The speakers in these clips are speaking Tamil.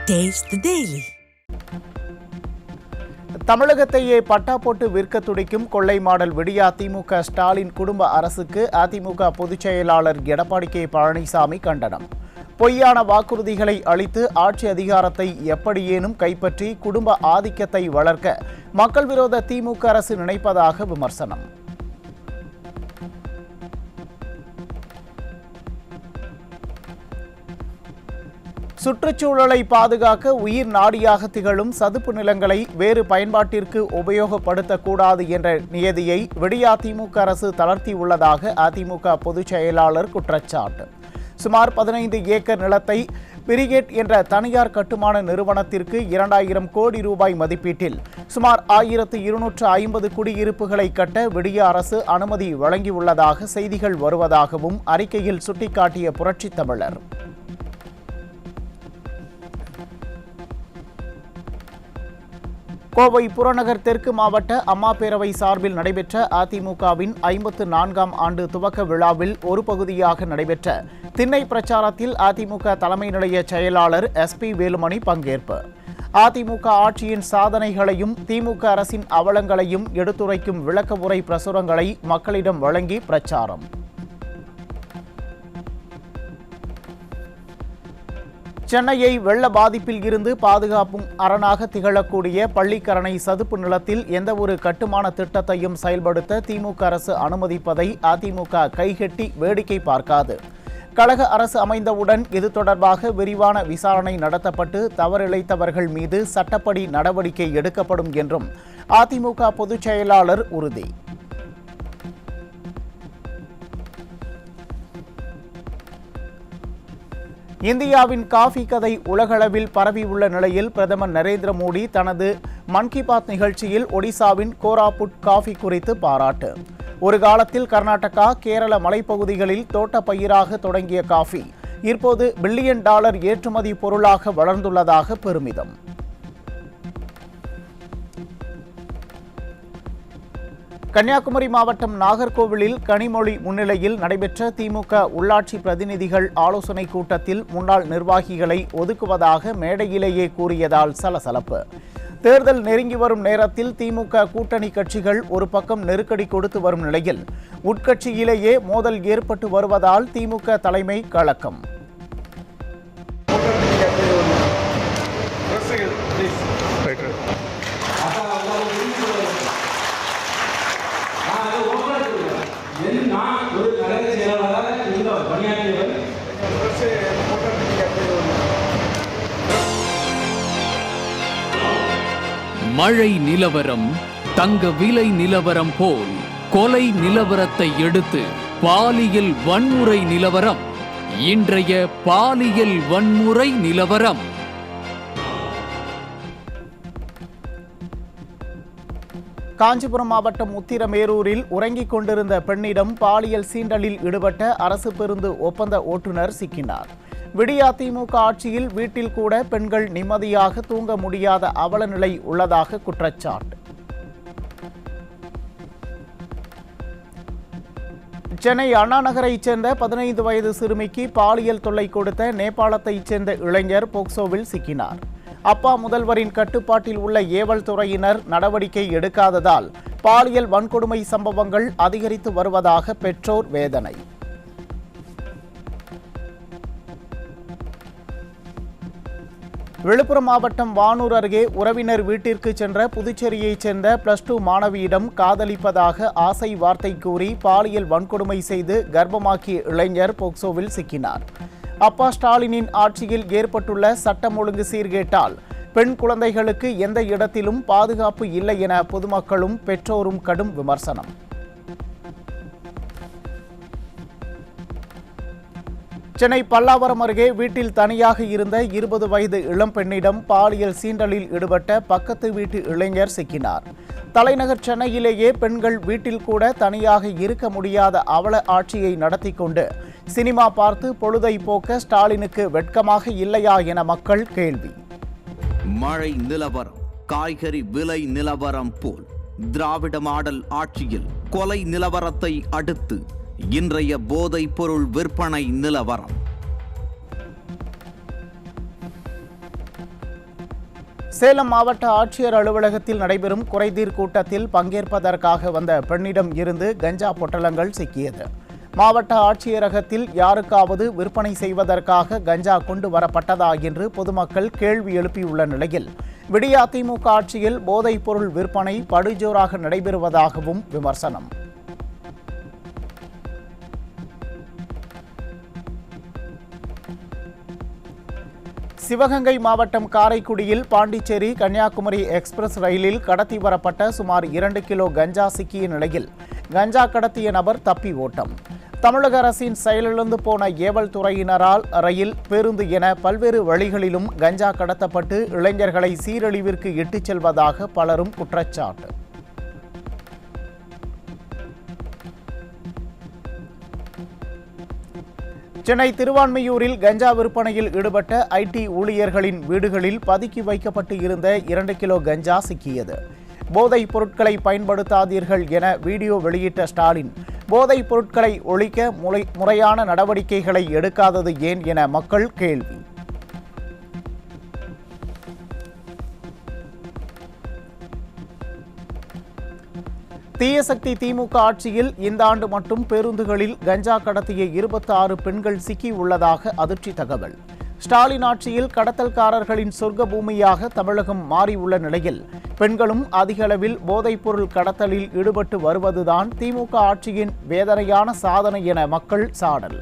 Taste the Daily. தமிழகத்தையே பட்டா போட்டு விற்க துடிக்கும் கொள்ளை மாடல் விடியா திமுக ஸ்டாலின் குடும்ப அரசுக்கு அதிமுக பொதுச் செயலாளர் எடப்பாடி கே பழனிசாமி கண்டனம். பொய்யான வாக்குறுதிகளை அளித்து ஆட்சி அதிகாரத்தை எப்படியேனும் கைப்பற்றி குடும்ப ஆதிக்கத்தை வளர்க்க மக்கள் விரோத திமுக அரசு நினைப்பதாக விமர்சனம். சுற்றுச்சூழலை பாதுகாக்க உயிர் நாடியாக திகழும் சதுப்பு நிலங்களை வேறு பயன்பாட்டிற்கு உபயோகப்படுத்தக்கூடாது என்ற நியதியை விடியா திமுக அரசு தளர்த்தியுள்ளதாக அதிமுக பொதுச் செயலாளர் குற்றச்சாட்டு. சுமார் 15 ஏக்கர் நிலத்தை பிரிகேட் என்ற தனியார் கட்டுமான நிறுவனத்திற்கு 2000 கோடி ரூபாய் மதிப்பீட்டில் சுமார் 1250 குடியிருப்புகளை கட்ட விடியா அரசு அனுமதி வழங்கியுள்ளதாக செய்திகள் வருவதாகவும் அறிக்கையில் சுட்டிக்காட்டிய புரட்சித் தமிழர், கோவை புறநகர் தெற்கு மாவட்ட அம்மா பேரவை சார்பில் நடைபெற்ற அதிமுகவின் 54ஆம் ஆண்டு துவக்க விழாவில் ஒரு பகுதியாக நடைபெற்ற திண்ணை பிரச்சாரத்தில் அதிமுக தலைமை நிலைய செயலாளர் SP வேலுமணி பங்கேற்பு. அதிமுக ஆட்சியின் சாதனைகளையும் திமுக அரசின் அவலங்களையும் எடுத்துரைக்கும் விளக்க உரை பிரசுரங்களை மக்களிடம் வழங்கி பிரச்சாரம். சென்னையை வெள்ள பாதிப்பில் இருந்து பாதுகாப்பும் அரணாக திகழக்கூடிய பள்ளிக்கரணை சதுப்பு நிலத்தில் எந்தவொரு கட்டுமான திட்டத்தையும் செயல்படுத்த திமுக அரசு அனுமதிப்பதை அதிமுக கைகட்டி வேடிக்கை பார்க்காது. கழக அரசு அமைந்தவுடன் இது தொடர்பாக விரிவான விசாரணை நடத்தப்பட்டு தவறிழைத்தவர்கள் மீது சட்டப்படி நடவடிக்கை எடுக்கப்படும் என்றும் அதிமுக பொதுச் செயலாளர் உறுதி. இந்தியாவின் காஃபி கதை உலகளவில் பரவியுள்ள நிலையில் பிரதமர் நரேந்திர மோடி தனது மன் கி பாத் நிகழ்ச்சியில் ஒடிசாவின் கோராபுட் காஃபி குறித்து பாராட்டு. ஒரு காலத்தில் கர்நாடகா, கேரள மலைப்பகுதிகளில் தோட்ட பயிராக தொடங்கிய காஃபி இப்போது $1 பில்லியன் ஏற்றுமதி பொருளாக வளர்ந்துள்ளதாக பெருமிதம். கன்னியாகுமரி மாவட்டம் நாகர்கோவிலில் கனிமொழி முன்னிலையில் நடைபெற்ற திமுக உள்ளாட்சி பிரதிநிதிகள் ஆலோசனை கூட்டத்தில் முன்னாள் நிர்வாகிகளை ஒதுக்குவதாக மேடையிலேயே கூறியதால் சலசலப்பு. தேர்தல் நெருங்கி வரும் நேரத்தில் திமுக கூட்டணி கட்சிகள் ஒரு பக்கம் நெருக்கடி கொடுத்து வரும் நிலையில் உட்கட்சியிலேயே மோதல் ஏற்பட்டு வருவதால் திமுக தலைமை கலக்கம். மழை நிலவரம், தங்க விலை நிலவரம் போல் கொலை நிலவரத்தை எடுத்து பாலியல் வன்முறை நிலவரம். இன்றைய பாலியல் வன்முறை நிலவரம். காஞ்சிபுரம் மாவட்டம் உத்திரமேரூரில் உறங்கிக் கொண்டிருந்த பெண்ணிடம் பாலியல் சீண்டலில் ஈடுபட்ட அரசு பேருந்து ஒப்பந்த ஓட்டுநர் சிக்கினார். விடியா திமுக ஆட்சியில் வீட்டில் கூட பெண்கள் நிம்மதியாக தூங்க முடியாத அவல நிலை உள்ளதாக குற்றச்சாட்டு. சென்னை அண்ணா நகரைச் சேர்ந்த 15 வயது சிறுமிக்கு பாலியல் தொல்லை கொடுத்த நேபாளத்தைச் சேர்ந்த இளைஞர் போக்சோவில் சிக்கினார். அப்பா முதல்வரின் கட்டுப்பாட்டில் உள்ள ஏவல் துறையினர் நடவடிக்கை எடுக்காததால் பாலியல் வன்கொடுமை சம்பவங்கள் அதிகரித்து வருவதாக பெற்றோர் வேதனை. விழுப்புரம் மாவட்டம் வானூர் அருகே உறவினர் வீட்டிற்கு சென்ற புதுச்சேரியைச் சேர்ந்த +2 மாணவியிடம் காதலிப்பதாக ஆசை வார்த்தை கூறி பாலியல் வன்கொடுமை செய்து கர்ப்பமாக்கிய இளைஞர் போக்சோவில் சிக்கினார். அப்பா ஸ்டாலினின் ஆட்சியில் ஏற்பட்டுள்ள சட்டம் ஒழுங்கு சீர்கேட்டால் பெண் குழந்தைகளுக்கு எந்த இடத்திலும் பாதுகாப்பு இல்லை என பொதுமக்களும் பெற்றோரும் கடும் விமர்சனம். சென்னை பல்லாவரம் அருகே வீட்டில் தனியாக இருந்த 20 வயது இளம் பெண்ணிடம் பாலியல் சீண்டலில் ஈடுபட்ட பக்கத்து வீட்டு இளைஞர் சிக்கினார். தலைநகர் சென்னையிலேயே பெண்கள் வீட்டில் கூட தனியாக இருக்க முடியாத அவல ஆட்சியை நடத்தி கொண்டு சினிமா பார்த்து பொழுதை போக்க ஸ்டாலினுக்கு வெட்கமாக இல்லையா என மக்கள் கேள்வி. மழை நிலவரம், காய்கறி விலை நிலவரம் போல் திராவிட மாடல் ஆட்சியில் கொலை நிலவரத்தை அடுத்து இன்றைய போதைப் பொருள் விற்பனை நிலவரம். சேலம் மாவட்ட ஆட்சியர் அலுவலகத்தில் நடைபெறும் குறைதீர் கூட்டத்தில் பங்கேற்பதற்காக வந்த பெண்ணிடம் இருந்து கஞ்சா பொட்டலங்கள் சிக்கியது. மாவட்ட ஆட்சியரகத்தில் யாருக்காவது விற்பனை செய்வதற்காக கஞ்சா கொண்டு வரப்பட்டதா என்று பொதுமக்கள் கேள்வி எழுப்பியுள்ள நிலையில் விடியாதிமுக ஆட்சியில் போதைப் பொருள் விற்பனை படுஜோராக நடைபெறுவதாகவும் விமர்சனம். சிவகங்கை மாவட்டம் காரைக்குடியில் பாண்டிச்சேரி கன்னியாகுமரி எக்ஸ்பிரஸ் ரயிலில் கடத்தி வரப்பட்ட சுமார் 2 கிலோ கஞ்சா சிக்கிய நிலையில் கஞ்சா கடத்திய நபர் தப்பி ஓட்டம். தமிழக அரசின் செயலிழந்து போன ஏவல் துறையினரால் ரயில், பேருந்து என பல்வேறு வழிகளிலும் கஞ்சா கடத்தப்பட்டு இளைஞர்களை சீரழிவிற்கு இட்டுச் செல்வதாக பலரும் குற்றச்சாட்டு. சென்னை திருவான்மியூரில் கஞ்சா விற்பனையில் ஈடுபட்ட ஐடி ஊழியர்களின் வீடுகளில் பதுக்கி வைக்கப்பட்டு இருந்த 2 கிலோ கஞ்சா சிக்கியது. போதைப் பொருட்களை பயன்படுத்தாதீர்கள் என வீடியோ வெளியிட்ட ஸ்டாலின், போதைப் பொருட்களை ஒழிக்க முறையான நடவடிக்கைகளை எடுக்காதது ஏன் என மக்கள் கேள்வி. தீயசக்தி திமுக ஆட்சியில் இந்த ஆண்டு மட்டும் பேருந்துகளில் கஞ்சா கடத்திய 26 பெண்கள் சிக்கியுள்ளதாக அதிர்ச்சி தகவல். ஸ்டாலின் ஆட்சியில் கடத்தல்காரர்களின் சொர்க்க பூமியாக தமிழகம் மாறியுள்ள நிலையில் பெண்களும் அதிக அளவில் போதைப்பொருள் கடத்தலில் ஈடுபட்டு வருவதுதான் திமுக ஆட்சியின் வேதனையான சாதனை என மக்கள் சாடல்.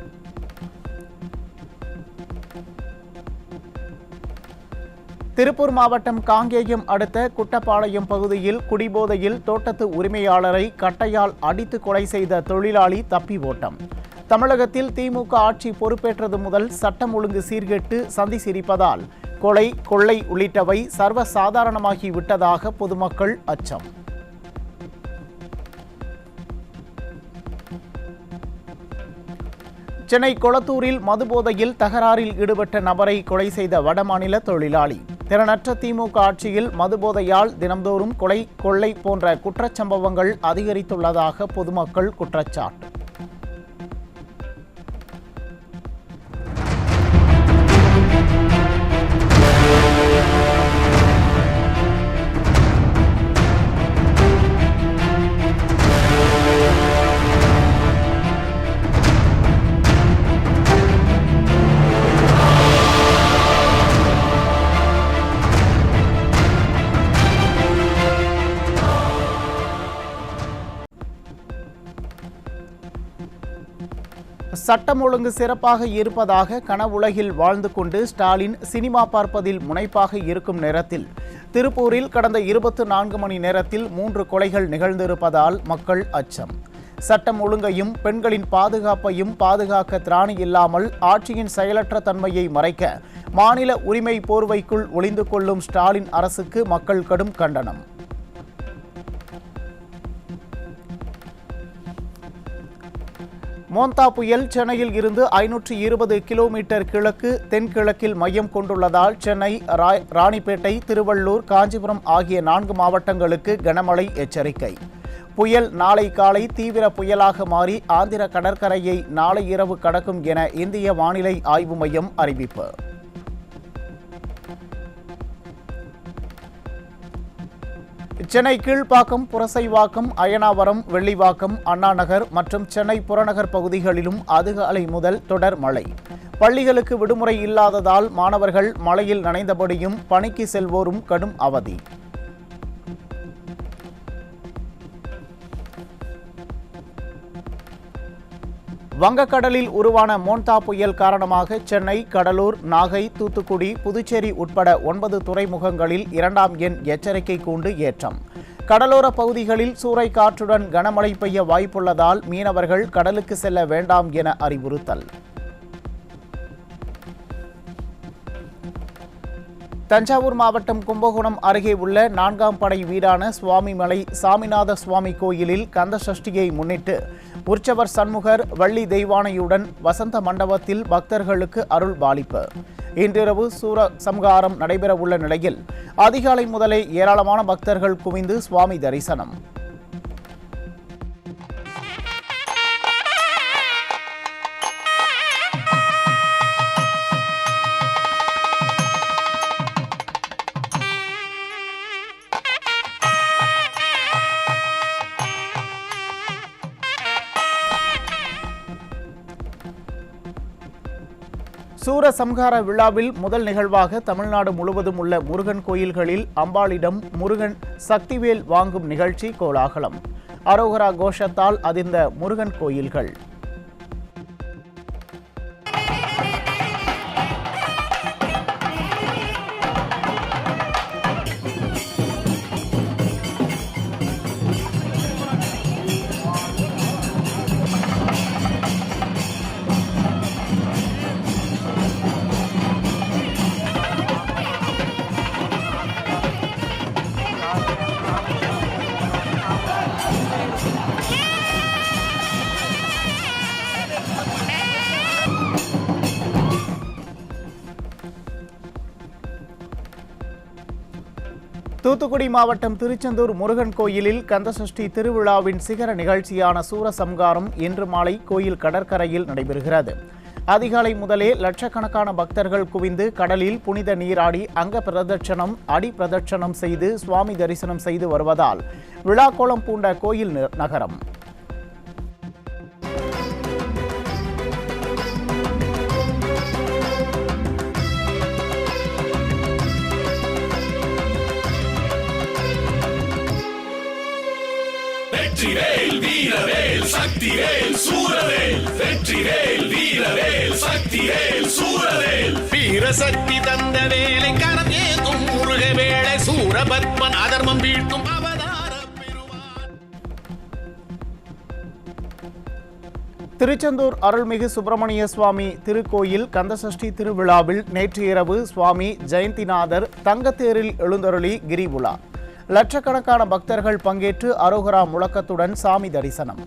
திருப்பூர் மாவட்டம் காங்கேயம் அடுத்த குட்டப்பாளையம் பகுதியில் குடிபோதையில் தோட்டத்து உரிமையாளரை கட்டையால் அடித்து கொலை செய்த தொழிலாளி தப்பி ஓட்டம். தமிழகத்தில் திமுக ஆட்சி பொறுப்பேற்றது முதல் சட்டம் ஒழுங்கு சீர்கெட்டு சந்தி சிரிப்பதால் கொலை, கொள்ளை உள்ளிட்டவை சர்வசாதாரணமாகி விட்டதாக பொதுமக்கள் அச்சம். சென்னை கொளத்தூரில் மதுபோதையில் தகராறில் ஈடுபட்ட நபரை கொலை செய்த வடமாநில தொழிலாளி. திறனற்ற திமுக ஆட்சியில் மதுபோதையால் தினம்தோறும் கொலை, கொள்ளை போன்ற குற்றச்சம்பவங்கள் அதிகரித்துள்ளதாக பொதுமக்கள் குற்றச்சாட்டு. சட்டம் ஒழுங்கு சிறப்பாக இருப்பதாக கனவுலகில் வாழ்ந்து கொண்டு ஸ்டாலின் சினிமா பார்ப்பதில் முனைப்பாக இருக்கும் நேரத்தில் திருப்பூரில் கடந்த 24 மணி நேரத்தில் 3 கொலைகள் நிகழ்ந்திருப்பதால் மக்கள் அச்சம். சட்டம் ஒழுங்கையும் பெண்களின் பாதுகாப்பையும் பாதுகாக்க திராணி இல்லாமல் ஆட்சியின் செயலற்ற தன்மையை மறைக்க மாநில உரிமை போர்வைக்குள் ஒளிந்து கொள்ளும் ஸ்டாலின் அரசுக்கு மக்கள் கடும் கண்டனம். மோந்தா புயல் சென்னையில் இருந்து 520 கிலோமீட்டர் கிழக்கு தென்கிழக்கில் மையம் கொண்டுள்ளதால் சென்னை, ராணிப்பேட்டை, திருவள்ளூர், காஞ்சிபுரம் ஆகிய 4 மாவட்டங்களுக்கு கனமழை எச்சரிக்கை. புயல் நாளை காலை தீவிர புயலாக மாறி ஆந்திர கடற்கரையை நாளை இரவு கடக்கும் என இந்திய வானிலை ஆய்வு மையம் அறிவிப்பு. சென்னை கீழ்ப்பாக்கம், புரசைவாக்கம், அயனாவரம், வெள்ளிவாக்கம், அண்ணாநகர் மற்றும் சென்னை புறநகர் பகுதிகளிலும் அதிகாலை முதல் தொடர் மழை. பள்ளிகளுக்கு விடுமுறை இல்லாததால் மாணவர்கள் மழையில் நனைந்தபடியும் பணிக்கு செல்வோரும் கடும் அவதி. வங்கக்கடலில் உருவான மோந்தா புயல் காரணமாக சென்னை, கடலூர், நாகை, தூத்துக்குடி, புதுச்சேரி உட்பட 9 துறைமுகங்களில் 2ஆம் எண் எச்சரிக்கை கூண்டு ஏற்றம். கடலோர பகுதிகளில் சூறைக்காற்றுடன் கனமழை பெய்ய வாய்ப்புள்ளதால் மீனவர்கள் கடலுக்கு செல்ல வேண்டாம் என அறிவுறுத்தல். தஞ்சாவூர் மாவட்டம் கும்பகோணம் அருகே உள்ள 4ஆம் படை வீடான சுவாமிமலை சாமிநாத சுவாமி கோயிலில் கந்த சஷ்டியை முன்னிட்டு உற்சவர் சண்முகர், வள்ளி தெய்வானையுடன் வசந்த மண்டபத்தில் பக்தர்களுக்கு அருள் பாலிப்பு. இன்றிரவு சூரசம்ஹாரம் நடைபெறவுள்ள நிலையில் அதிகாலை முதலே ஏராளமான பக்தர்கள் குவிந்து சுவாமி தரிசனம். சூரசம்ஹார விழாவில் முதல் நிகழ்வாக தமிழ்நாடு முழுவதும் உள்ள முருகன் கோயில்களில் அம்பாளிடம் முருகன் சக்திவேல் வாங்கும் நிகழ்ச்சி கோலாகலம். அரோகரா கோஷத்தால் அதிர்ந்த முருகன் கோயில்கள். தூத்துக்குடி மாவட்டம் திருச்செந்தூர் முருகன் கோயிலில் கந்தசஷ்டி திருவிழாவின் சிகர நிகழ்ச்சியான சூரசம்ஹாரம் இன்று மாலை கோயில் கடற்கரையில் நடைபெறுகிறது. அதிகாலை முதலே லட்சக்கணக்கான பக்தர்கள் குவிந்து கடலில் புனித நீராடி அங்க பிரதட்சணம், அடி பிரதட்சணம் செய்து சுவாமி தரிசனம் செய்து வருவதால் விழாக்கோலம் பூண்ட கோயில் நகரம். வெற்றிவேல் வீரவேல் சக்திவேல் சூரவேல், வெற்றிவேல் வீரவேல் சக்திவேல் சூரவேல், வீரசக்தி தந்த வேலை கரம் ஏந்தும் முருக வேளை சூரபத்மன் அதர்மம் வீழ்த்தும் அவதார பெருமான். திருச்செந்தூர் அருள்மிகு சுப்பிரமணிய சுவாமி திருக்கோயில் கந்தசஷ்டி திருவிழாவில் நேற்று இரவு சுவாமி ஜெயந்திநாதர் தங்கத்தேரில் எழுந்தருளி கிரிவுலா. லட்சக்கணக்கான பக்தர்கள் பங்கேற்று அரோகரா முழக்கத்துடன் சாமி தரிசனம்.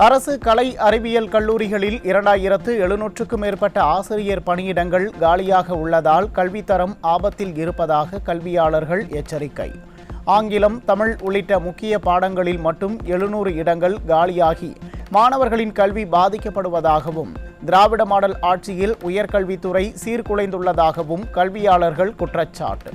அரசு கலை அறிவியல் கல்லூரிகளில் 2700க்கும் மேற்பட்ட ஆசிரியர் பணியிடங்கள் காலியாக உள்ளதால் கல்வித்தரம் ஆபத்தில் இருப்பதாக கல்வியாளர்கள் எச்சரிக்கை. ஆங்கிலம், தமிழ் உள்ளிட்ட முக்கிய பாடங்களில் மட்டும் 700 இடங்கள் காலியாகி மாணவர்களின் கல்வி பாதிக்கப்படுவதாகவும், திராவிட மாடல் ஆட்சியில் உயர்கல்வித்துறை சீர்குலைந்துள்ளதாகவும் கல்வியாளர்கள் குற்றச்சாட்டு.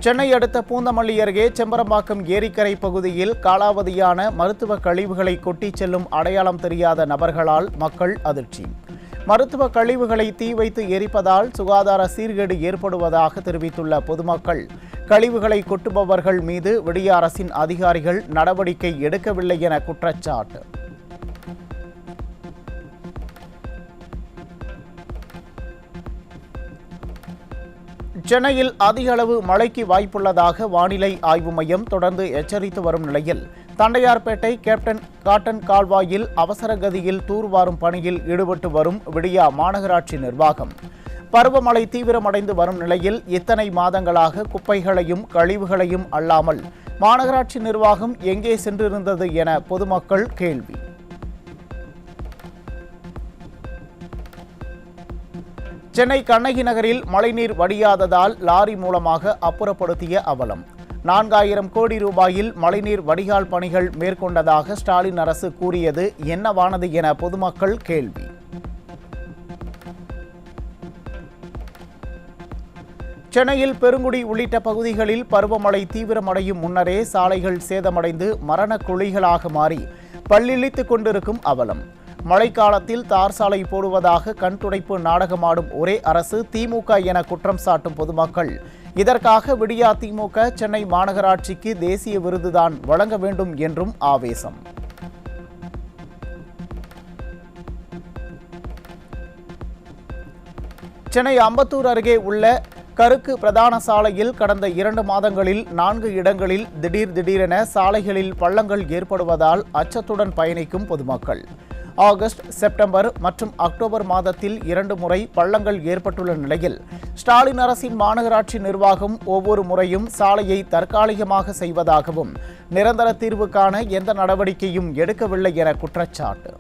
சென்னை அடுத்த பூந்தமல்லி அருகே செம்பரம்பாக்கம் ஏரிக்கரை பகுதியில் காலாவதியான மருத்துவ கழிவுகளை கொட்டிச் செல்லும் அடையாளம் தெரியாத நபர்களால் மக்கள் அதிர்ச்சி. மருத்துவ கழிவுகளை தீ வைத்து எரிப்பதால் சுகாதார சீர்கேடு ஏற்படுவதாக தெரிவித்துள்ள பொதுமக்கள், கழிவுகளை கொட்டுபவர்கள் மீது விடிய அரசின் அதிகாரிகள் நடவடிக்கை எடுக்கவில்லை என குற்றச்சாட்டு. சென்னையில் அதிக அளவு மழைக்கு வாய்ப்புள்ளதாக வானிலை ஆய்வு மையம் தொடர்ந்து எச்சரித்து வரும் நிலையில் தண்டையார்பேட்டை கேப்டன் காட்டன் கால்வாயில் அவசர கதியில் தூர்வாரும் பணியில் ஈடுபட்டு வரும் விடியா மாநகராட்சி நிர்வாகம் பருவமழை தீவிரமடைந்து வரும் நிலையில் இத்தனை மாதங்களாக குப்பைகளையும் கழிவுகளையும் அல்லாமல் மாநகராட்சி நிர்வாகம் எங்கே சென்றிருந்தது என பொதுமக்கள் கேள்வி. சென்னை கண்ணகி நகரில் மழைநீர் வடியாததால் லாரி மூலமாக அப்புறப்படுத்திய அவலம். 4000 கோடி ரூபாயில் மழைநீர் வடிகால் பணிகள் மேற்கொண்டதாக ஸ்டாலின் அரசு கூறியது என்னவானது என பொதுமக்கள் கேள்வி. சென்னையில் பெருங்குடி உள்ளிட்ட பகுதிகளில் பருவமழை தீவிரமடையும் முன்னரே சாலைகள் சேதமடைந்து மரண குழிகளாக மாறி பல்லிழித்துக் கொண்டிருக்கும் அவலம். மழைக்காலத்தில் தார் சாலை போடுவதாக கண் துடைப்பு நாடகமாடும் ஒரே அரசு திமுக என குற்றம் சாட்டும் பொதுமக்கள், இதற்காக விடியா திமுக சென்னை மாநகராட்சிக்கு தேசிய விருதுதான் வழங்க வேண்டும் என்றும் ஆவேசம். சென்னை அம்பத்தூர் அருகே உள்ள கருக்கு பிரதான சாலையில் கடந்த 2 மாதங்களில் 4 இடங்களில் திடீரென சாலைகளில் பள்ளங்கள் ஏற்படுவதால் அச்சத்துடன் பயணிக்கும் பொதுமக்கள். ஆகஸ்ட், செப்டம்பர் மற்றும் அக்டோபர் மாதத்தில் 2 முறை பள்ளங்கள் ஏற்பட்டுள்ள நிலையில் ஸ்டாலின் அரசின் மாநகராட்சி நிர்வாகம் ஒவ்வொரு முறையும் சாலையை தற்காலிகமாக செய்வதாகவும் நிரந்தர தீர்வுக்கான எந்த நடவடிக்கையும் எடுக்கவில்லை என குற்றச்சாட்டு.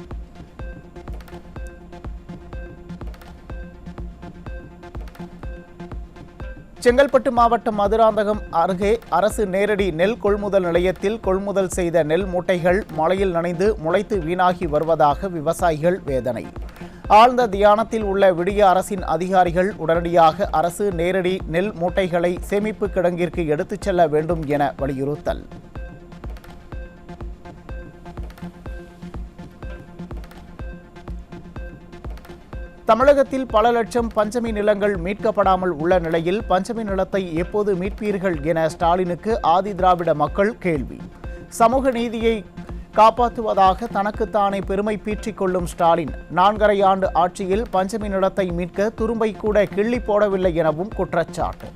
செங்கல்பட்டு மாவட்டம் மதுராந்தகம் அருகே அரசு நேரடி நெல் கொள்முதல் நிலையத்தில் கொள்முதல் செய்த நெல் மூட்டைகள் மழையில் நனைந்து முளைத்து வீணாகி வருவதாக விவசாயிகள் வேதனை. ஆழ்ந்த தியானத்தில் உள்ள விடிய அரசின் அதிகாரிகள் உடனடியாக அரசு நேரடி நெல் மூட்டைகளை சேமிப்பு கிடங்கிற்கு எடுத்துச் செல்ல வேண்டும் என வலியுறுத்தல். தமிழகத்தில் பல லட்சம் பஞ்சமி நிலங்கள் மீட்கப்படாமல் உள்ள நிலையில் பஞ்சமி நிலத்தை எப்போது மீட்பீர்கள் என ஸ்டாலினுக்கு ஆதி திராவிட மக்கள் கேள்வி. சமூக நீதியை காப்பாற்றுவதாக தனக்குத்தானே பெருமை பீற்றிக் கொள்ளும் ஸ்டாலின் 4.5 ஆண்டு ஆட்சியில் பஞ்சமி நிலத்தை மீட்க துரும்பை கூட கிள்ளி போடவில்லை எனவும் குற்றச்சாட்டு.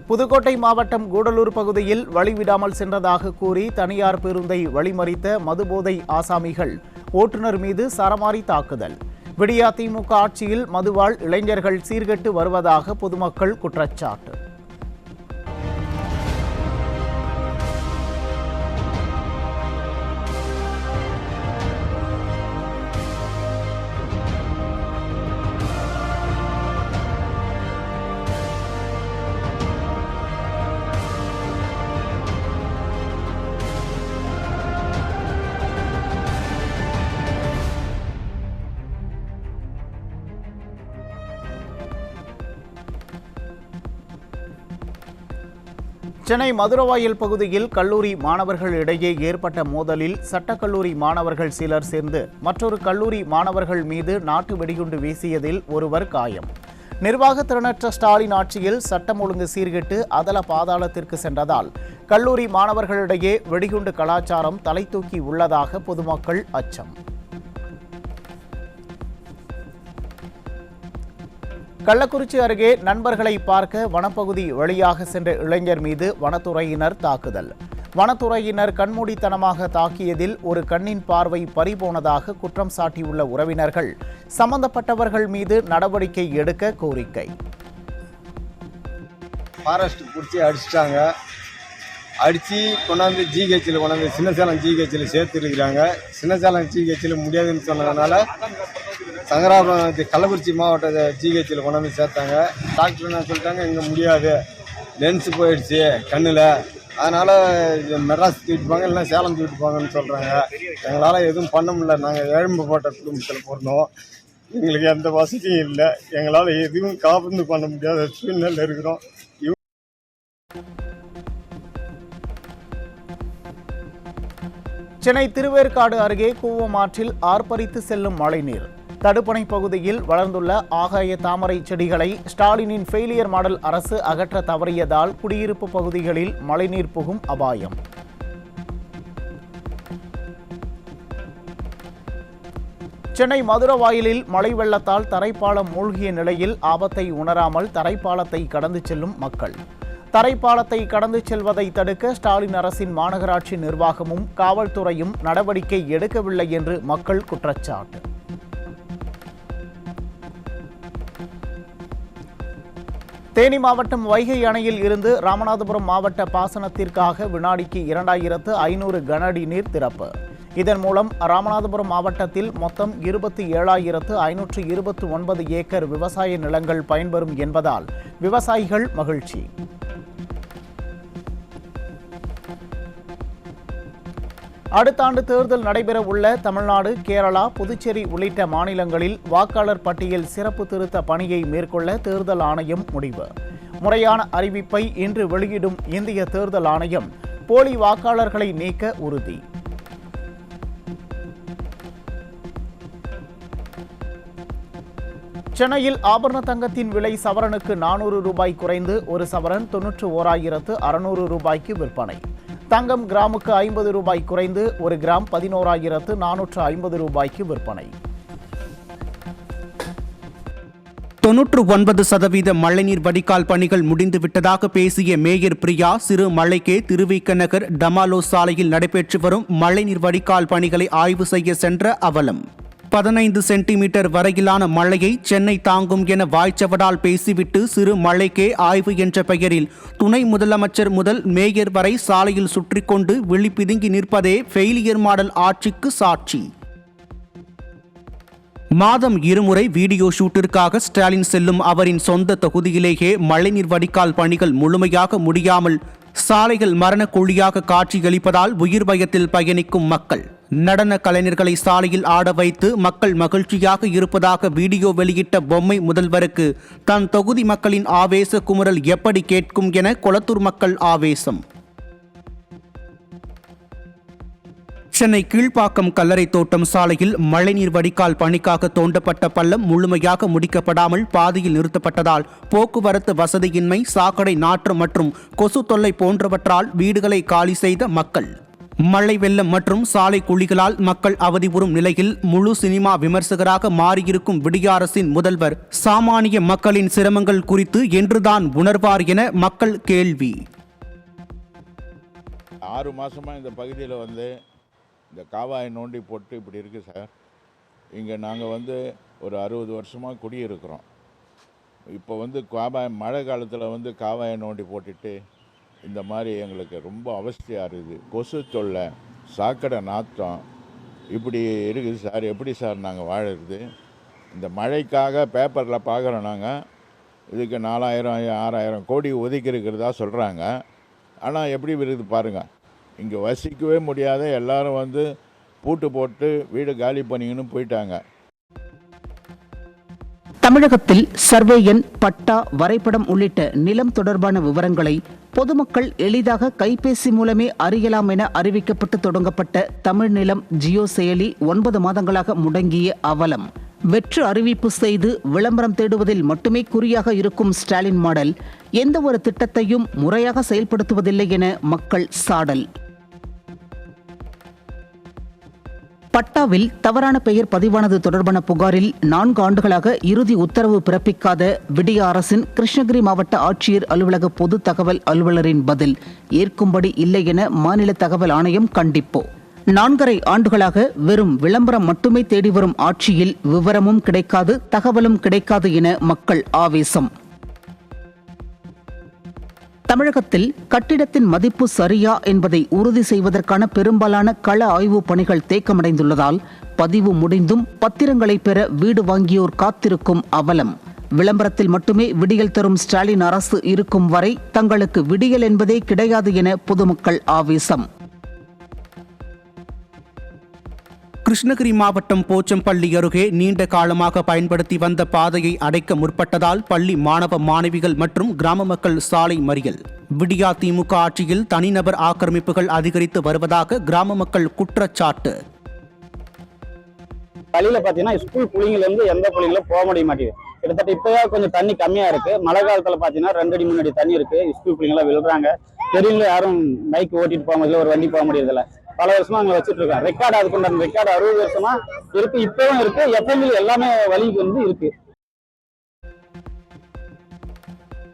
புதுக்கோட்டை மாவட்டம் கூடலூர் பகுதியில் வழிவிடாமல் சென்றதாக கூறி தனியார் பேருந்தை வழிமறித்த மதுபோதை ஆசாமிகள் ஓட்டுநர் மீது சரமாரி தாக்குதல். விடியா திமுக ஆட்சியில் மதுவால் இளைஞர்கள் சீர்கெட்டு வருவதாக பொதுமக்கள் குற்றச்சாட்டு. சென்னை மதுரவாயல் பகுதியில் கல்லூரி மாணவர்களிடையே ஏற்பட்ட மோதலில் சட்டக்கல்லூரி மாணவர்கள் சிலர் சேர்ந்து மற்றொரு கல்லூரி மாணவர்கள் மீது நாட்டு வெடிகுண்டு வீசியதில் ஒருவர் காயம். நிர்வாக திறனற்ற ஸ்டாலின் ஆட்சியில் சட்டம் ஒழுங்கு சீர்கெட்டு அதல பாதாளத்திற்கு சென்றதால் கல்லூரி மாணவர்களிடையே வெடிகுண்டு கலாச்சாரம் தலை தூக்கி உள்ளதாக பொதுமக்கள் அச்சம். கள்ளக்குறிச்சி அருகே நண்பர்களை பார்க்க வனப்பகுதி வழியாக சென்ற இளைஞர் மீது வனத்துறையினர் தாக்குதல். வனத்துறையினர் கண்மூடித்தனமாக தாக்கியதில் ஒரு கண்ணின் பார்வை பறிபோனதாக குற்றம் சாட்டியுள்ள உறவினர்கள் சம்பந்தப்பட்டவர்கள் மீது நடவடிக்கை எடுக்க கோரிக்கை. ஃபாரஸ்ட் பிடிச்சி அடிச்சிட்டாங்க. அடித்து கொண்டாந்து ஜிஹெச்சில் கொண்டாந்து சின்னசேலம் ஜிஹெச்சில் சேர்த்துருக்கிறாங்க. சின்னசேலம் ஜிஹெச்சில் முடியாதுன்னு சொன்னதுனால சங்கராபுரம் கள்ளக்குறிச்சி மாவட்ட ஜிஹெச்சில் கொண்டாந்து சேர்த்தாங்க. டாக்டர் என்ன சொல்லிட்டாங்க, இங்கே முடியாது, லென்ஸ் போயிடுச்சு கண்ணில், அதனால் மெட்ராஸ் தூக்கிட்டு போங்க இல்லைன்னா சேலம் தூக்கிட்டு போங்கன்னு சொல்கிறாங்க. எங்களால் எதுவும் பண்ண முடியல. நாங்கள் ஏழ்மைப்பட்ட குடும்பத்தில் பிறந்தோம். எங்களுக்கு எந்த வசதியும் இல்லை. எங்களால் எதுவும் காப்பந்து பண்ண முடியாத சூழ்நிலை இருக்கிறோம். சென்னை திருவேற்காடு அருகே கூவம் ஆற்றில் ஆர்ப்பரித்து செல்லும் மழைநீர். தடுப்பணை பகுதியில் வளர்ந்துள்ள ஆகாய தாமரை செடிகளை ஸ்டாலினின் ஃபெயிலியர் மாடல் அரசு அகற்ற தவறியதால் குடியிருப்பு பகுதிகளில் மழைநீர் புகும் அபாயம். சென்னை மதுரவாயலில் மழை வெள்ளத்தால் தரைப்பாலம் மூழ்கிய நிலையில் ஆபத்தை உணராமல் தரைப்பாலத்தை கடந்து செல்லும் மக்கள். தரைப்பாலத்தை கடந்து செல்வதை தடுக்க ஸ்டாலின் அரசின் மாநகராட்சி நிர்வாகமும் காவல்துறையும் நடவடிக்கை எடுக்கவில்லை என்று மக்கள் குற்றச்சாட்டு. தேனி மாவட்டம் வைகை அணையில் இருந்து ராமநாதபுரம் மாவட்ட பாசனத்திற்காக வினாடிக்கு 2500 கனஅடி நீர் திறப்பு. இதன் மூலம் ராமநாதபுரம் மாவட்டத்தில் மொத்தம் 27,529 ஏக்கர் விவசாய நிலங்கள் பயன்பெறும் என்பதால் விவசாயிகள் மகிழ்ச்சி. அடுத்த ஆண்டு தேர்தல் நடைபெற உள்ள தமிழ்நாடு, கேரளா, புதுச்சேரி உள்ளிட்ட மாநிலங்களில் வாக்காளர் பட்டியல் சிறப்பு திருத்த பணியை மேற்கொள்ள தேர்தல் ஆணையம் முடிவு. முறையான அறிவிப்பை இன்று வெளியிடும் இந்திய தேர்தல் ஆணையம் போலி வாக்காளர்களை நீக்க உறுதி. சென்னையில் ஆபரண தங்கத்தின் விலை சவரனுக்கு 400 ரூபாய் குறைந்து ஒரு சவரன் 91,600 ரூபாய்க்கு விற்பனை. தங்கம் கிராமுக்கு 50 ரூபாய் குறைந்து ஒரு கிராம் 11,450 ரூபாய்க்கு விற்பனை. 99% மழைநீர் வடிகால் பணிகள் முடிந்துவிட்டதாக பேசிய மேயர் பிரியா, சிறு மழைக்கே திருவிக நகர் டமாலோ சாலையில் நடைபெற்று வரும் மழைநீர் வடிகால் பணிகளை ஆய்வு செய்ய சென்ற அவலம். 15 சென்டிமீட்டர் வரையிலான மழையை சென்னை தாங்கும் என வாய்ச்சவடால் பேசிவிட்டு சிறு மழைக்கே ஆய்வு என்ற பெயரில் துணை முதலமைச்சர் முதல் மேயர் வரை சாலையில் சுற்றிக்கொண்டு விழி பிதுங்கி நிற்பதே ஃபெயிலியர் மாடல் ஆட்சிக்கு சாட்சி. மாதம் இருமுறை வீடியோ ஷூட்டிற்காக ஸ்டாலின் செல்லும் அவரின் சொந்த தொகுதியிலேயே மழைநீர் வடிகால் பணிகள் முழுமையாக முடியாமல் சாலைகள் மரண குழியாக காட்சியளிப்பதால் உயிர் பயத்தில் பயணிக்கும் மக்கள். நடன கலைஞர்களை சாலையில் ஆட வைத்து மக்கள் மகிழ்ச்சியாக இருப்பதாக வீடியோ வெளியிட்ட பொம்மை முதல்வருக்கு தன் தொகுதி மக்களின் ஆவேச குமுறல் எப்படி கேட்கும் என கொளத்தூர் மக்கள் ஆவேசம். சென்னை கீழ்ப்பாக்கம் கல்லறை தோட்டம் சாலையில் மழைநீர் வடிகால் பணிக்காக தோண்டப்பட்ட பள்ளம் முழுமையாக முடிக்கப்படாமல் பாதியில் நிறுத்தப்பட்டதால் போக்குவரத்து வசதியின்மை, சாக்கடை நாற்றம் மற்றும் கொசு தொல்லை போன்றவற்றால் வீடுகளை காலி செய்த மக்கள். மழை வெள்ளம் மற்றும் சாலை குழிகளால் மக்கள் அவதியுறும் நிலையில் முழு சினிமா விமர்சகராக மாறியிருக்கும் விடிய அரசின் முதல்வர் சாமானிய மக்களின் சிரமங்கள் குறித்து என்றுதான் உணர்வார் என மக்கள் கேள்வி. 6 மாதமாக இந்த பகுதியில் இந்த காவாயை நோண்டி போட்டு இப்படி இருக்குது சார். இங்கே நாங்கள் ஒரு 60 வருஷமாக குடியிருக்கிறோம். இப்போ மழை காலத்தில் காவாயை நோண்டி போட்டுட்டு இந்த மாதிரி எங்களுக்கு ரொம்ப அவஸ்தையாக இருக்குது. கொசு தொல்லை, சாக்கடை நாற்றம் இப்படி இருக்குது சார். எப்படி சார் நாங்கள் வாழறது? இந்த மழைக்காக பேப்பரில் பார்க்குறோம் நாங்கள். இதுக்கு 4000-6000 கோடி ஒதுக்கி இருக்கிறதா சொல்கிறாங்க. ஆனால் எப்படி இருக்குது பாருங்கள். இங்கே வசிக்கவே முடியாத எல்லாரும் பூட்டு போட்டு வீடு காலி பண்ணிங்கன்னு போயிட்டாங்க. தமிழகத்தில் சர்வே எண், பட்டா, வரைபடம் உள்ளிட்ட நிலம் தொடர்பான விவரங்களை பொதுமக்கள் எளிதாக கைபேசி மூலமே அறியலாம் என அறிவிக்கப்பட்டு தொடங்கப்பட்ட தமிழ் நிலம் ஜியோ செயலி 9 மாதங்களாக முடங்கிய அவலம். வெற்று அறிவிப்பு செய்து விளம்பரம் தேடுவதில் மட்டுமே குறியாக இருக்கும் ஸ்டாலின் மாடல் எந்த ஒரு திட்டத்தையும் முறையாக செயல்படுத்துவதில்லை என மக்கள் சாடல். பட்டாவில் தவறான பெயர் பதிவானது தொடர்பான புகாரில் 4 ஆண்டுகளாக இறுதி உத்தரவு பிறப்பிக்காத விடிய அரசின் கிருஷ்ணகிரி மாவட்ட ஆட்சியர் அலுவலக பொது தகவல் அலுவலரின் பதில் ஏற்கும்படி இல்லை என மாநில தகவல் ஆணையம் கண்டிப்பு. 4.5 ஆண்டுகளாக வெறும் விளம்பரம் மட்டுமே தேடி வரும் ஆட்சியில் விவரமும் கிடைக்காது, தகவலும் கிடைக்காது என மக்கள் ஆவேசம். தமிழகத்தில் கட்டிடத்தின் மதிப்பு சரியா என்பதை உறுதி செய்வதற்கான பெரும்பாலான கள ஆய்வுப் பணிகள் தேக்கமடைந்துள்ளதால் பதிவு முடிந்தும் பத்திரங்களை பெற வீடு வாங்கியோர் காத்திருக்கும் அவலம். விளம்பரத்தில் மட்டுமே விடியல் தரும் ஸ்டாலின் அரசு இருக்கும் வரை தங்களுக்கு விடியல் என்பதே கிடையாது என பொதுமக்கள் ஆவேசம். கிருஷ்ணகிரி மாவட்டம் போச்சம்பள்ளி அருகே நீண்ட காலமாக பயன்படுத்தி வந்த பாதையை அடைக்க முற்பட்டதால் பள்ளி மாணவ மாணவிகள் மற்றும் கிராம மக்கள் சாலை மறியல். விடியா திமுக ஆட்சியில் தனிநபர் ஆக்கிரமிப்புகள் அதிகரித்து வருவதாக கிராம மக்கள் குற்றச்சாட்டு. பள்ளியில பாத்தீங்கன்னா ஸ்கூல் புள்ளிங்கில எந்த புள்ளிங்களும் போக முடிய மாட்டேங்குது. கிட்டத்தட்ட இப்பவே கொஞ்சம் தண்ணி கம்மியா இருக்கு. மழை காலத்துல பாத்தீங்கன்னா 2 அடி 3 அடி தண்ணி இருக்கு. ஸ்கூல் பிள்ளைங்களா விழுறாங்க. பெரியவங்க யாரும் பைக் ஓட்டிட்டு போக முடியல, ஒரு வண்டி போக முடியறதில்ல. பல வருஷமா அங்க வச்சுட்டு இருக்கோம். ரெக்கார்டு அதுக்கு ரெக்கார்டு 60 வருஷமா இருக்கு, இப்பவும் இருக்கு, எப்பவும் எல்லாமே வழிக்கு இருக்கு.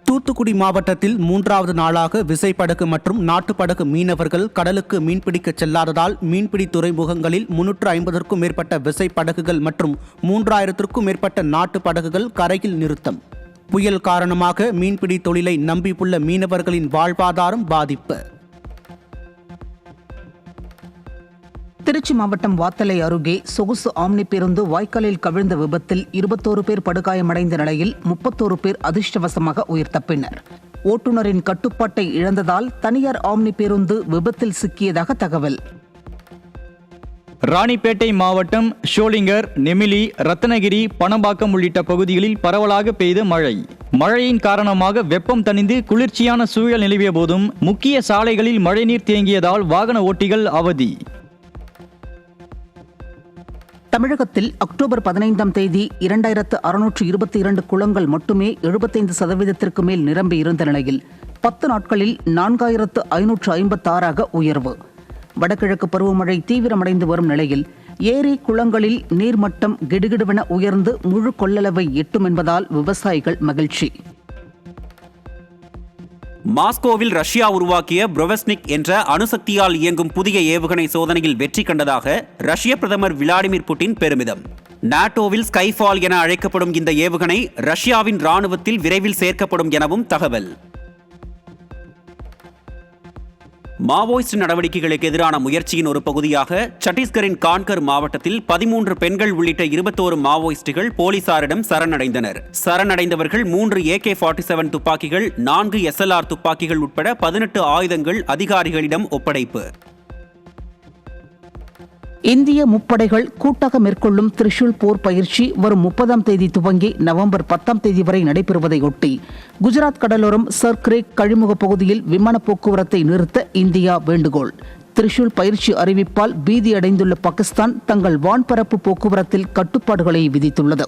தூத்துக்குடி மாவட்டத்தில் 3வது நாளாக விசைப்படகு மற்றும் நாட்டுப்படகு மீனவர்கள் கடலுக்கு மீன்பிடிக்க செல்லாததால் மீன்பிடி துறைமுகங்களில் 350க்கும் மேற்பட்ட விசைப்படகுகள் மற்றும் 3000க்கும் மேற்பட்ட நாட்டு படகுகள் கரையில் நிறுத்தம். புயல் காரணமாக மீன்பிடி தொழிலை நம்பியுள்ள மீனவர்களின் வாழ்வாதாரம் பாதிப்பு. திருச்சி மாவட்டம் வாத்தலை அருகே சொகுசு ஆம்னி பேருந்து வாய்க்காலில் கவிழ்ந்த விபத்தில் 21 பேர் படுகாயமடைந்த நிலையில் 31 பேர் அதிர்ஷ்டவசமாக உயிர் தப்பினர். ஓட்டுநரின் கட்டுப்பாட்டை இழந்ததால் தனியார் ஆம்னி பேருந்து விபத்தில் சிக்கியதாக தகவல். ராணிப்பேட்டை மாவட்டம் ஷோலிங்கர், நெமிலி, ரத்னகிரி, பணம்பாக்கம் உள்ளிட்ட பகுதிகளில் பரவலாக பெய்த மழை. மழையின் காரணமாக வெப்பம் தணிந்து குளிர்ச்சியான சூழல் நிலவிய போதும் முக்கிய சாலைகளில் மழைநீர் தேங்கியதால் வாகன ஓட்டிகள் அவதி. தமிழகத்தில் அக்டோபர் 15ஆம் தேதி 2622 குளங்கள் மட்டுமே 75% மேல் நிரம்பி இருந்த நிலையில் 10 நாட்களில் 4556 உயர்வு. வடகிழக்கு பருவமழை தீவிரமடைந்து வரும் நிலையில் ஏரி குளங்களில் நீர்மட்டம் கிடுகிடுவென உயர்ந்து முழு கொள்ளளவை எட்டும் என்பதால் விவசாயிகள் மகிழ்ச்சி. மாஸ்கோவில் ரஷ்யா உருவாக்கிய புரோவெஸ்னிக் என்ற அணுசக்தியால் இயங்கும் புதிய ஏவுகணை சோதனையில் வெற்றி கண்டதாக ரஷ்ய பிரதமர் விளாடிமிர் புட்டின் பெருமிதம். நாட்டோவில் ஸ்கைஃபால் என அழைக்கப்படும் இந்த ஏவுகணை ரஷ்யாவின் ராணுவத்தில் விரைவில் சேர்க்கப்படும் எனவும் தகவல். மாவோயிஸ்ட் நடவடிக்கைகளுக்கு எதிரான முயற்சியின் ஒரு பகுதியாக சத்தீஸ்கரின் கான்கர் மாவட்டத்தில் 13 பெண்கள் உள்ளிட்ட 21 மாவோயிஸ்டுகள் போலீசாரிடம் சரணடைந்தனர். சரணடைந்தவர்கள் 3 AK-47 துப்பாக்கிகள், 4 SLR துப்பாக்கிகள் உட்பட 18 ஆயுதங்கள் அதிகாரிகளிடம் ஒப்படைப்பு. இந்திய முப்படைகள் கூட்டாக மேற்கொள்ளும் திரிஷூல் போர் பயிற்சி வரும் 30ஆம் தேதி துவங்கி நவம்பர் 10ஆம் தேதி வரை நடைபெறுவதையொட்டி குஜராத் கடலோரம் சர்க்ரேக் கழிமுக பகுதியில் விமான போக்குவரத்தை நிறுத்த இந்தியா வேண்டுகோள். திரிஷூல் பயிற்சி அறிவிப்பால் பீதியடைந்துள்ள பாகிஸ்தான் தங்கள் வான்பரப்பு போக்குவரத்தில் கட்டுப்பாடுகளை விதித்துள்ளது.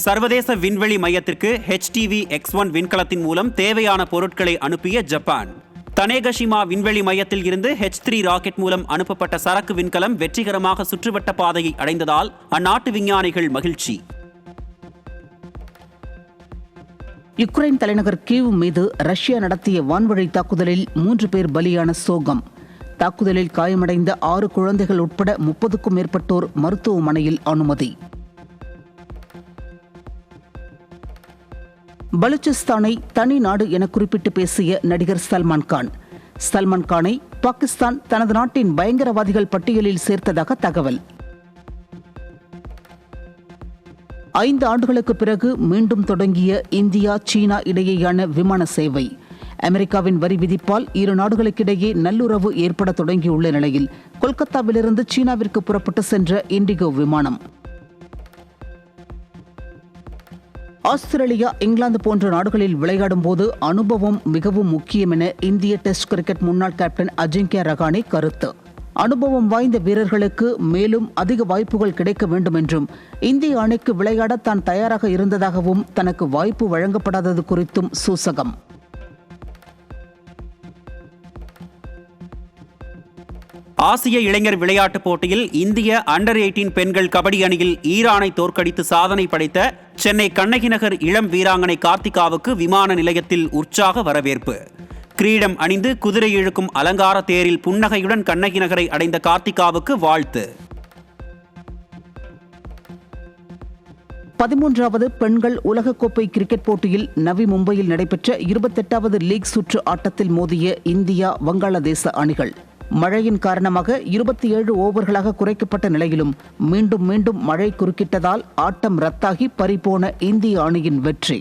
சர்வதேச விண்வெளி மையத்திற்கு HTV-X1 விண்கலத்தின் மூலம் தேவையான பொருட்களை அனுப்பிய ஜப்பான். தனேகஷிமா விண்வெளி மையத்தில் இருந்து H3 ராக்கெட் மூலம் அனுப்பப்பட்ட சரக்கு விண்கலம் வெற்றிகரமாக சுற்றுவட்ட பாதையை அடைந்ததால் அந்நாட்டு விஞ்ஞானிகள் மகிழ்ச்சி. யுக்ரைன் தலைநகர் கீவ் மீது ரஷ்யா நடத்திய வான்வழி தாக்குதலில் 3 பேர் பலியான சோகம். தாக்குதலில் காயமடைந்த 6 குழந்தைகள் உட்பட 30க்கும் மேற்பட்டோர் மருத்துவமனையில் அனுமதி. பலூச்சிஸ்தானை தனி நாடு என குறிப்பிட்டு பேசிய நடிகர் சல்மான் கான். சல்மான் கானை பாகிஸ்தான் தனது நாட்டின் பயங்கரவாதிகள் பட்டியலில் சேர்த்ததாக தகவல். 5 ஆண்டுகளுக்கு பிறகு மீண்டும் தொடங்கிய இந்தியா சீனா இடையேயான விமான சேவை. அமெரிக்காவின் வரி விதிப்பால் இரு நாடுகளுக்கிடையே நல்லுறவு ஏற்பட தொடங்கியுள்ள நிலையில் கொல்கத்தாவிலிருந்து சீனாவிற்கு புறப்பட்டு சென்ற இண்டிகோ விமானம். ஆஸ்திரேலியா, இங்கிலாந்து போன்ற நாடுகளில் விளையாடும் போது அனுபவம் மிகவும் முக்கியம் என இந்திய டெஸ்ட் கிரிக்கெட் முன்னாள் கேப்டன் அஜிங்கியா ரஹானே கருத்து. அனுபவம் வாய்ந்த வீரர்களுக்கு மேலும் அதிக வாய்ப்புகள் கிடைக்க வேண்டும் என்றும் இந்திய அணிக்கு விளையாட தான் தயாராக இருந்ததாகவும் தனக்கு வாய்ப்பு வழங்கப்படாதது குறித்தும் சூசகம். ஆசிய இளைஞர் விளையாட்டுப் போட்டியில் இந்திய அண்டர் 18 பெண்கள் கபடி அணியில் ஈரானை தோற்கடித்து சாதனை படைத்த சென்னை கண்ணகி நகர் இளம் வீராங்கனை கார்த்திகாவுக்கு விமான நிலையத்தில் உற்சாக வரவேற்பு. கிரீடம் அணிந்து குதிரை இழுக்கும் அலங்கார தேரில் புன்னகையுடன் கண்ணகி நகரை அடைந்த கார்த்திகாவுக்கு வாழ்த்து. 13வது பெண்கள் உலகக்கோப்பை கிரிக்கெட் போட்டியில் நவி மும்பையில் நடைபெற்ற 28வது லீக் சுற்று ஆட்டத்தில் மோதிய இந்தியா வங்காளதேச அணிகள். மழையின் காரணமாக 27 ஓவர்களாக குறைக்கப்பட்ட நிலையிலும் மீண்டும் மழை குறுக்கிட்டதால் ஆட்டம் ரத்தாகி பறிபோன இந்திய அணியின் வெற்றி.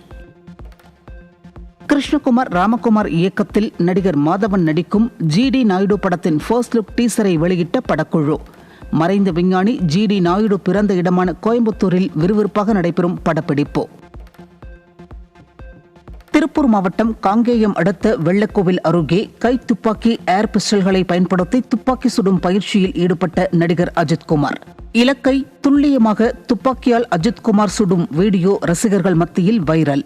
கிருஷ்ணகுமார் ராமகுமார் இயக்கத்தில் நடிகர் மாதவன் நடிக்கும் GD நாயுடு படத்தின் ஃபர்ஸ்ட் லுக் டீசரை வெளியிட்ட படக்குழு. மறைந்த விஞ்ஞானி GD நாயுடு பிறந்த இடமான கோயம்புத்தூரில் விறுவிறுப்பாக நடைபெறும் படப்பிடிப்பு. திருப்பூர் மாவட்டம் காங்கேயம் அடுத்த வெள்ளக்கோவில் அருகே கைத்துப்பாக்கி ஏர் பிஸ்டல்களை பயன்படுத்தி துப்பாக்கி சுடும் பயிற்சியில் ஈடுபட்ட நடிகர் அஜித்குமார். இலக்கை துல்லியமாக துப்பாக்கியால் அஜித்குமார் சுடும் வீடியோ ரசிகர்கள் மத்தியில் வைரல்.